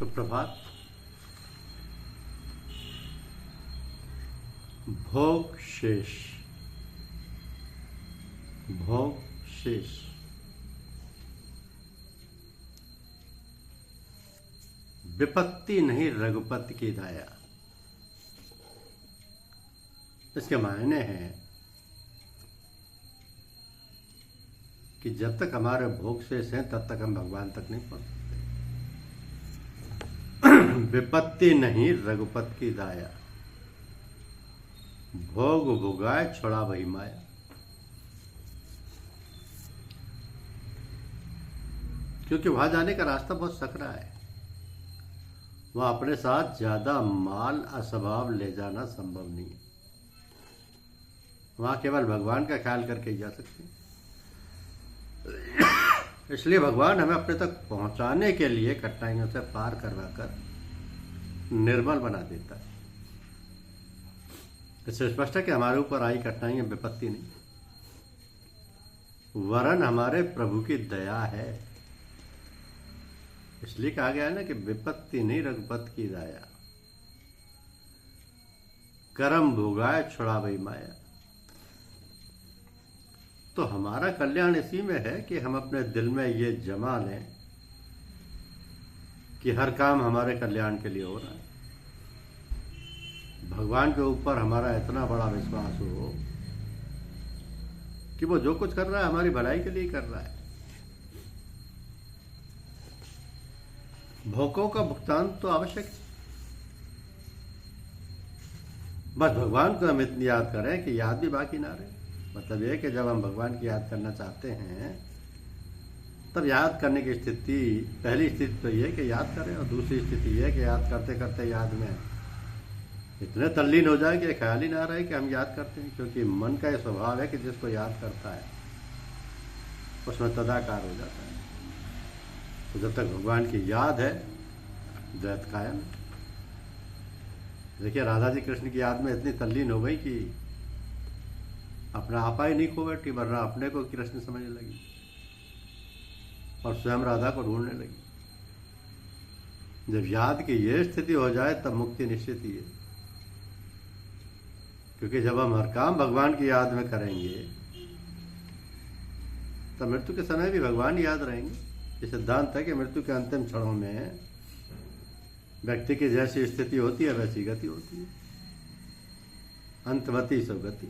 सुप्रभात। भोग शेष, भोग शेष। विपत्ति नहीं रघुपति की दया। इसके मायने हैं कि जब तक हमारे भोग शेष हैं तब तक हम भगवान तक नहीं पहुंच सकते। विपत्ति नहीं रघुपति की दया, भोग भोगाए छोड़ा वही माया। क्योंकि वहां जाने का रास्ता बहुत सकरा है। वहां अपने साथ ज्यादा माल असभाव ले जाना संभव नहीं है। वहां केवल भगवान का ख्याल करके ही जा सकते हैं। इसलिए भगवान हमें अपने तक पहुंचाने के लिए कठिनाइयों से पार करवाकर निर्मल बना देता है। इससे स्पष्ट है कि हमारे ऊपर आई कठिनाइयां विपत्ति नहीं, वरन हमारे प्रभु की दया है। इसलिए कहा गया है ना कि विपत्ति नहीं रघुपति की दया, करम भोगाए छुड़ावई माया। तो हमारा कल्याण इसी में है कि हम अपने दिल में ये जमा लें कि हर काम हमारे कल्याण के लिए हो रहा है। भगवान के ऊपर हमारा इतना बड़ा विश्वास हो कि वो जो कुछ कर रहा है हमारी भलाई के लिए कर रहा है। भोगों का भुगतान तो आवश्यक है, बस भगवान को हम इतनी याद करें कि याद भी बाकी ना रहे। मतलब यह कि जब हम भगवान की याद करना चाहते हैं तब याद करने की स्थिति, पहली स्थिति तो यह कि याद करें, और दूसरी स्थिति यह कि याद करते करते याद में इतने तल्लीन हो जाए कि ख्याल ही ना रहे कि हम याद करते हैं। क्योंकि मन का यह स्वभाव है कि जिसको याद करता है उसमें तदाकार हो जाता है। तो जब तक भगवान की याद है द्वैत कायम है। देखिए राधा जी कृष्ण की याद में इतनी तल्लीन हो गई कि अपना आपा ही नहीं खो बैठी, वरना अपने को कृष्ण समझने लगी और स्वयं राधा को ढूंढने लगी। जब याद की यह स्थिति हो जाए तब मुक्ति निश्चित ही है। क्योंकि जब हम हर काम भगवान की याद में करेंगे तब मृत्यु के समय भी भगवान याद रहेंगे। ये सिद्धांत है कि मृत्यु के अंतिम क्षणों में व्यक्ति की जैसी स्थिति होती है वैसी गति होती है। अंतवती सब गति।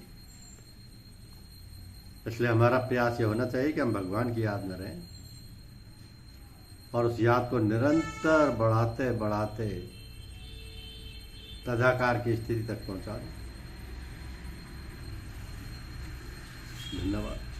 इसलिए हमारा प्रयास ये होना चाहिए कि हम भगवान की याद में रहें और उस याद को निरंतर बढ़ाते बढ़ाते तदाकार की स्थिति तक पहुंचा दें। धन्यवाद।